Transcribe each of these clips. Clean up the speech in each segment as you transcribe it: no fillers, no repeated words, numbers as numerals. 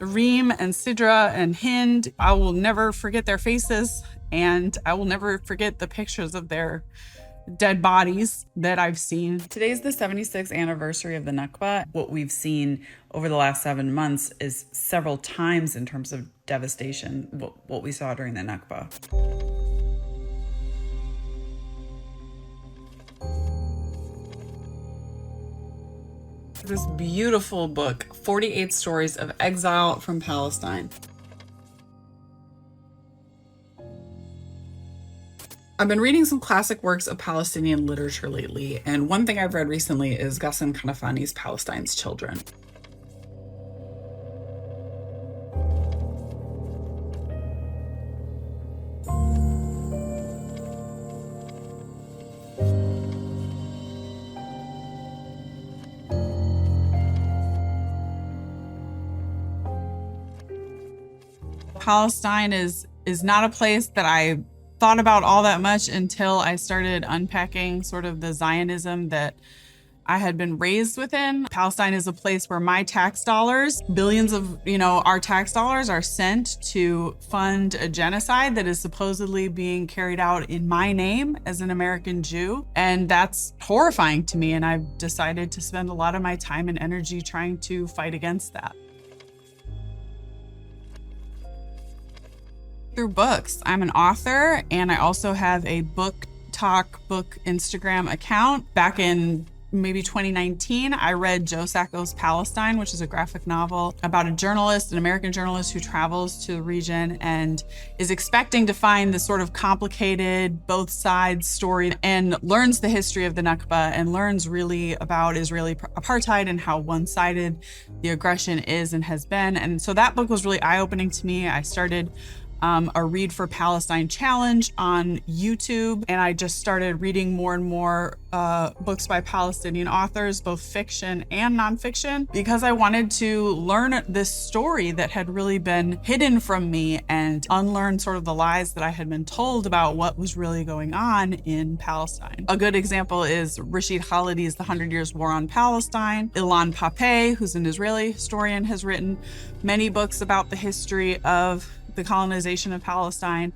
Reem and Sidra and Hind. I will never forget their faces, and I will never forget the pictures of their dead bodies that I've seen. Today's the 76th anniversary of the Nakba. What we've seen over the last 7 months is several times in terms of devastation, what we saw during the Nakba. This beautiful book, 48 Stories of Exile from Palestine. I've been reading some classic works of Palestinian literature lately, and one thing I've read recently is Ghassan Kanafani's Palestine's Children. Palestine is not a place that I thought about all that much until I started unpacking sort of the Zionism that I had been raised within. Palestine is a place where my tax dollars, billions of, our tax dollars are sent to fund a genocide that is supposedly being carried out in my name as an American Jew. And that's horrifying to me. And I've decided to spend a lot of my time and energy trying to fight against that. Through books. I'm an author, and I also have a book Instagram account. Back in maybe 2019, I read Joe Sacco's Palestine, which is a graphic novel about a journalist, an American journalist who travels to the region and is expecting to find this sort of complicated, both sides story, and learns the history of the Nakba and learns really about Israeli apartheid and how one-sided the aggression is and has been. And so that book was really eye-opening to me. I started a Read for Palestine challenge on YouTube, and I just started reading more and more books by Palestinian authors, both fiction and nonfiction, because I wanted to learn this story that had really been hidden from me and unlearn sort of the lies that I had been told about what was really going on in Palestine. A good example is Rashid Khalidi's The 100 Years War on Palestine. Ilan Pappé, who's an Israeli historian, has written many books about the history of the colonization of Palestine.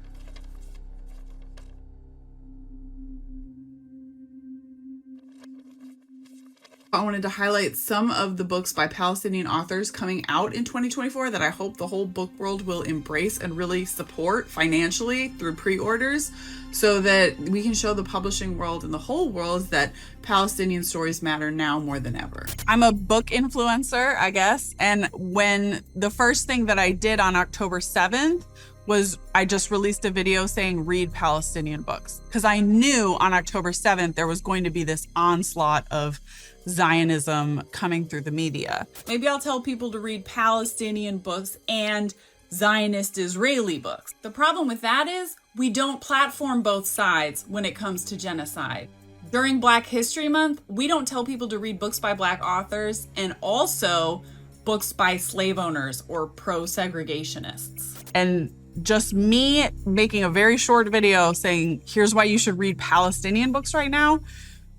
I wanted to highlight some of the books by Palestinian authors coming out in 2024 that I hope the whole book world will embrace and really support financially through pre-orders, so that we can show the publishing world and the whole world that Palestinian stories matter now more than ever. I'm a book influencer, I guess, and when the first thing that I did on October 7th was I just released a video saying read Palestinian books, because I knew on October 7th there was going to be this onslaught of Zionism coming through the media. Maybe I'll tell people to read Palestinian books and Zionist Israeli books. The problem with that is we don't platform both sides when it comes to genocide. During Black History Month, we don't tell people to read books by Black authors and also books by slave owners or pro-segregationists. And just me making a very short video saying, here's why you should read Palestinian books right now,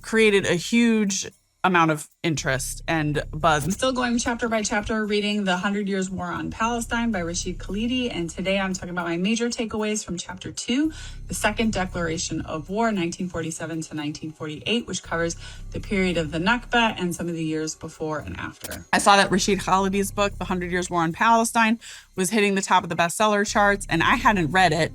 created a huge amount of interest and buzz. I'm still going chapter by chapter reading The 100 Years War on Palestine by Rashid Khalidi, and today I'm talking about my major takeaways from chapter 2, the Second Declaration of War, 1947 to 1948, which covers the period of the Nakba and some of the years before and after. I saw that Rashid Khalidi's book, The 100 Years War on Palestine, was hitting the top of the bestseller charts, and I hadn't read it.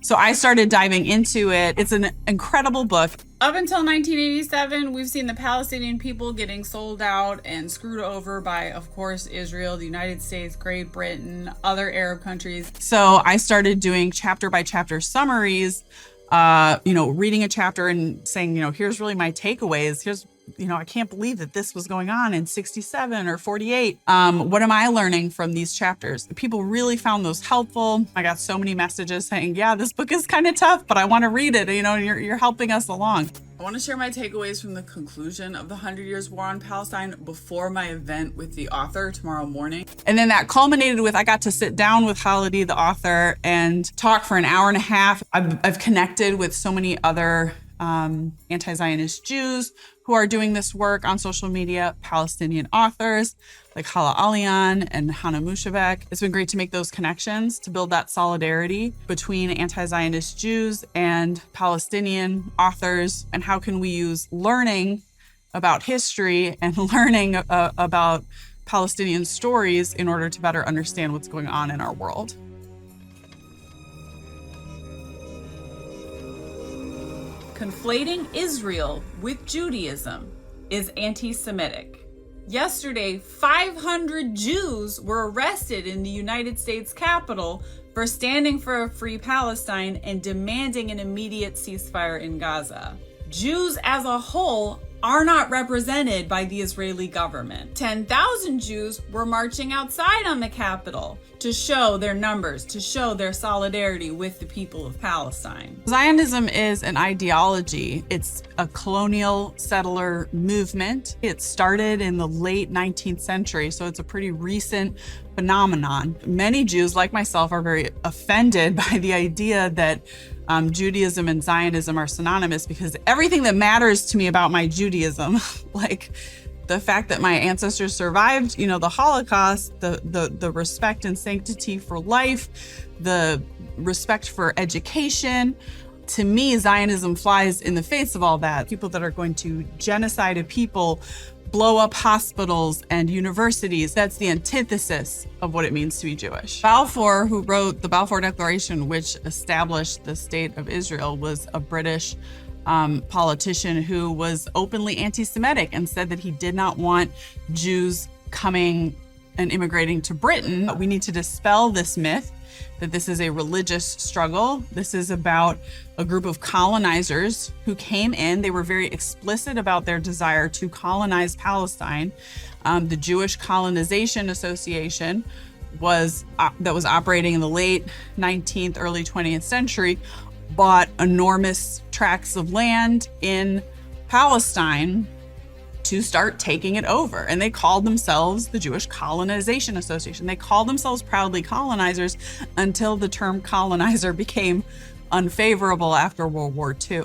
So I started diving into it. It's an incredible book. Up until 1987, we've seen the Palestinian people getting sold out and screwed over by, of course, Israel, the United States, Great Britain, other Arab countries. So I started doing chapter by chapter summaries, reading a chapter and saying, here's really my takeaways. Here's, I can't believe that this was going on in 67 or 48. What am I learning from these chapters? People really found those helpful. I got so many messages saying, yeah, this book is kind of tough, but I want to read it. You're helping us along. I want to share my takeaways from the conclusion of the 100 Years War on Palestine before my event with the author tomorrow morning. And then that culminated with, I got to sit down with Khalidi, the author, and talk for an hour and a half. I've connected with so many other anti-Zionist Jews who are doing this work on social media, Palestinian authors like Hala Alian and Hannah Mushabek. It's been great to make those connections, to build that solidarity between anti-Zionist Jews and Palestinian authors, and how can we use learning about history and learning about Palestinian stories in order to better understand what's going on in our world. Conflating Israel with Judaism is anti-Semitic. Yesterday, 500 Jews were arrested in the United States Capitol for standing for a free Palestine and demanding an immediate ceasefire in Gaza. Jews as a whole are not represented by the Israeli government. 10,000 Jews were marching outside on the Capitol to show their numbers, to show their solidarity with the people of Palestine. Zionism is an ideology. It's a colonial settler movement. It started in the late 19th century, so it's a pretty recent phenomenon. Many Jews, like myself, are very offended by the idea that Judaism and Zionism are synonymous, because everything that matters to me about my Judaism, like the fact that my ancestors survived, the Holocaust, the respect and sanctity for life, the respect for education, to me, Zionism flies in the face of all that. People that are going to genocide a people, blow up hospitals and universities. That's the antithesis of what it means to be Jewish. Balfour, who wrote the Balfour Declaration, which established the state of Israel, was a British politician who was openly anti-Semitic and said that he did not want Jews coming and immigrating to Britain. We need to dispel this myth that this is a religious struggle. This is about a group of colonizers who came in. They were very explicit about their desire to colonize Palestine. The Jewish Colonization Association that was operating in the late 19th, early 20th century, bought enormous tracts of land in Palestine to start taking it over. And they called themselves the Jewish Colonization Association. They called themselves proudly colonizers until the term colonizer became unfavorable after World War II.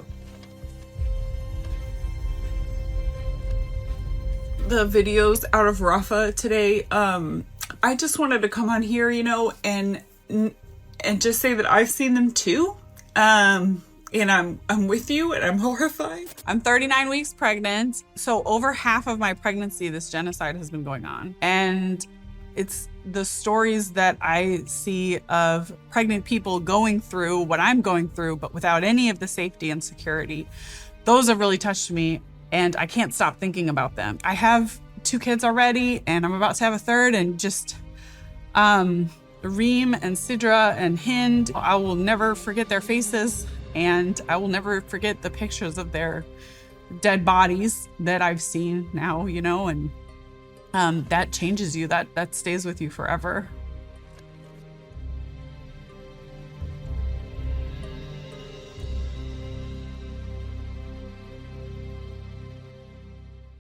The videos out of Rafah today, I just wanted to come on here, and just say that I've seen them too. And I'm with you, and I'm horrified. I'm 39 weeks pregnant. So over half of my pregnancy, this genocide has been going on. And it's the stories that I see of pregnant people going through what I'm going through, but without any of the safety and security. Those have really touched me, and I can't stop thinking about them. I have 2 kids already, and I'm about to have a third, and just Reem and Sidra and Hind, I will never forget their faces. And I will never forget the pictures of their dead bodies that I've seen now, and that changes you, that stays with you forever.